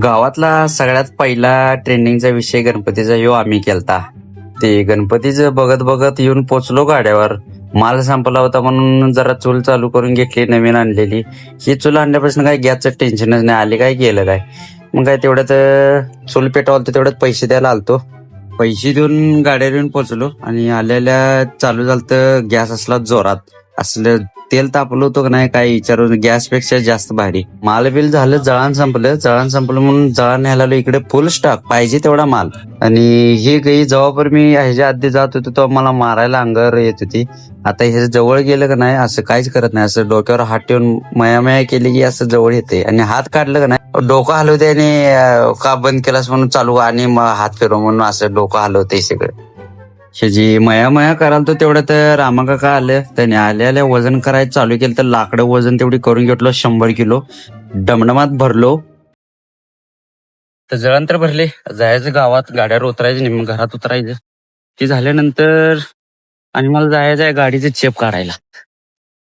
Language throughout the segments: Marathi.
गावातला सगळ्यात पहिला ट्रेंडिंगचा विषय गणपतीचा आम्ही केलता. ते गणपतीचं बघत बघत येऊन पोचलो गाड्यावर. माल संपला होता म्हणून जरा चूल चालू करून घेतली, नवीन आणलेली. ही चूल आणल्यापासून काय गॅसचं टेन्शनच नाही आले. काय केलं काय मग काय तेवढ्यात चूल पेटवाल तर तेवढ्यात पैसे द्यायला आलतो. पैसे देऊन गाड्यावर येऊन पोचलो आणि आल्याला चालू झालं. गॅस असला जोरात, असलं तेल तापलं होतं का नाही काय विचारून. गॅस पेक्षा जास्त भारी. माल बिल झालं, जळण संपलं म्हणून जळण न्यायला आलो इकडे. फुल स्टॉक पाहिजे तेवढा माल. आणि हे काही जवळ मी ह्याच्या आधी जात होतो तो मला मारायला अंगावर येत होती. आता हे जवळ गेलं का नाही असं काहीच करत नाही. असं डोक्यावर हात ठेवून मया केली की असं जवळ येते. आणि हात काढलं का नाही डोकं हलवते आणि का बंद केलास म्हणून चालू आणि हात फिरव म्हणून असं डोकं हलवते सगळं. ह्याची मया कराल तर तेवढं तर रामा काका आले. त्याने आल्या वजन करायचं चालू केलं. तर लाकडं वजन तेवढी करून घेतलो 100 किलो. डमडमात भरलो. तर जळण तर भरले. जायचं गावात, गाड्यावर उतरायचं नाही मग घरात उतरायचं. ती झाल्यानंतर आणि मला जायचं आहे गाडीचं चेप काढायला.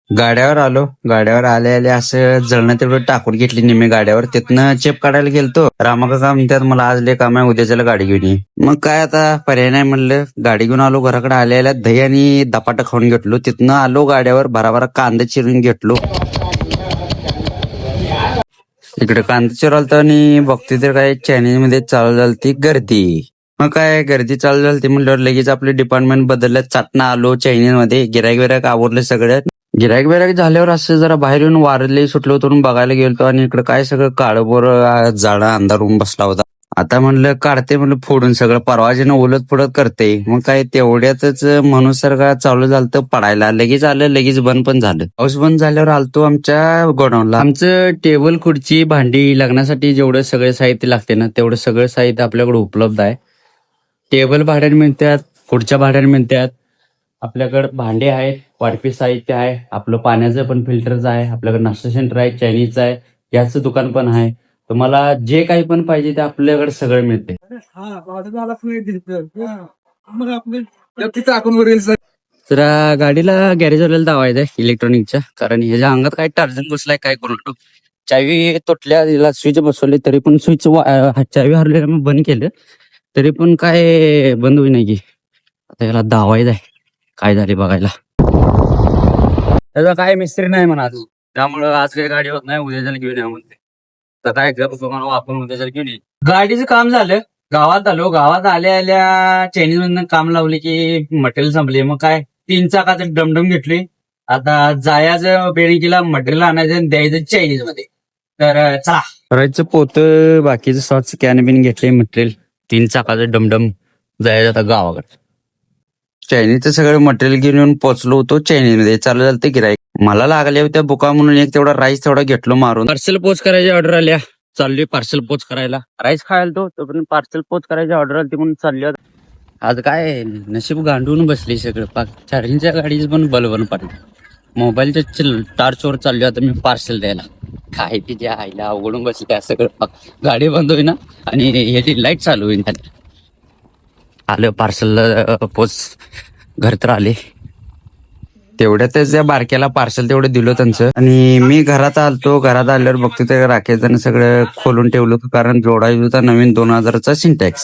गाड्यावर आलो. गाड्यावर आले असं जळणं तेवढं टाकून घेतली निम्मी गाड्यावर. तिथनं चेप काढायला गेलतो. रामा काका म्हणतात मला आज लय काम आहे, उद्याच्याला गाडी घेऊन ये. मग काय आता पर्याय नाही म्हणलं. गाडी घेऊन आलो. घराकडे आल्या दही आणि धपाटा खाऊन घेतलो. तिथनं आलो गाड्यावर. भराभरा कांदा चिरून घेतलो. इकडे कांदा चिरवलं आणि बघते तर काय चायनीज मध्ये चालू झाली ती गर्दी. मग काय गर्दी चालू झाली ती म्हणल्यावर लगेच आपले डिपार्टमेंट बदललं. चाटणं आलो चायनीज मध्ये. गिरायक आवरले सगळ्यात. गिरायक झाल्यावर असं जरा बाहेर येऊन वारले सुटलो होतो बघायला गेलतो. आणि इकडे काय सगळं काळभोर जाडा अंधार होऊन बसला होता. आता म्हणलं काढते म्हणलं फोडून सगळं. परवाजीनं उलट पुलट करते. मग काय तेवढ्यातच म्हणून सारखा चालू झालं तर पडायला. लगेच आलं, लगेच बंद पण झालं. पाऊस बंद झाल्यावर आलतो आमच्या गोडाऊनला. आमचं टेबल, खुर्ची, भांडी लग्नासाठी जेवढं सगळं साहित्य लागते ना तेवढं सगळं साहित्य आपल्याकडे उपलब्ध आहे. टेबल भाड्याने मिळतात, खुर्च्या भाड्याने मिळतात. आपल्याकडे भांडे आहेत, वाटपी साहित्य आहे, आपलं पाण्याचं पण फिल्टरचं आहे, आपल्याकडे नाश्ता सेंटर आहे, चायनीजचं आहे, गॅसचं दुकान पण आहे. तुम्हाला जे काही पण पाहिजे ते आपल्याकडे सगळं मिळते. तर गाडीला गॅरेजवाल्याला दावायचं आहे इलेक्ट्रॉनिकच्या. कारण ह्याच्या अंगात काय टार्जन बसलाय काय करू. चावी तुटल्या, तिला स्विच बसवले तरी पण स्विच चावी हरले बंद केलं तरी पण काय बंद होई नाही की. आता याला दावायचं आहे काय झाले बघायला. त्याचा काय मिस्त्री नाही म्हणा तू, त्यामुळं आज काही गाडी होत नाही. उद्याच्याला घेऊन या म्हणते. तर काय आपण उद्याच्याला घेऊन ये. गाडीचं काम झालं, गावात आलो. गावात आल्या चायनीज मधनं काम लावले की मटेरियल संपले. मग काय 3 चाकाचं डमडम घेतली. आता जायचं बेळकीला मटेरियल आणायचं आणि द्यायचं चायनीज मध्ये. तर चला करायचं पोत बाकीचं सॉस कॅन बिन घेतले. मटेरियल 3 चाकाचं डमडम जायचं आता गावाकडे. चायनीजचं सगळं मटेरियल घेऊन येऊन पोहोचलो होतो चायनीज मध्ये. चालू झालं ते गिराईक. मला लागले होत्या बुका म्हणून एक तेवढा राईस तेवढा घेतलो मारून. पार्सल पोच करायची ऑर्डर आल्या. चालली पार्सल पोच करायला. राईस खायला तो पण पार्सल पोच करायची ऑर्डर आली म्हणून चालली. आज काय नशीब गांडून बसली सगळं. पाक चार्जिंगच्या गाडीच पण बलबन पडली. मोबाईलच्या टार्चवर चालली आता मी पार्सल द्यायला. काय तिच्या आईला अवघडून बसली सगळं. पाक गाडी बंद होईना आणि ह्याची लाईट चालू होईन. आलं पार्सल पोच घर तर आले. तेवढ्यातच त्या बारक्याला पार्सल तेवढं दिलं त्यांचं. आणि मी घरात आलतो. घरात आल्यावर बघतो ते राखेचं सगळं खोलून ठेवलं. कारण जोडायचं होता नवीन 2000चा सिंटॅक्स.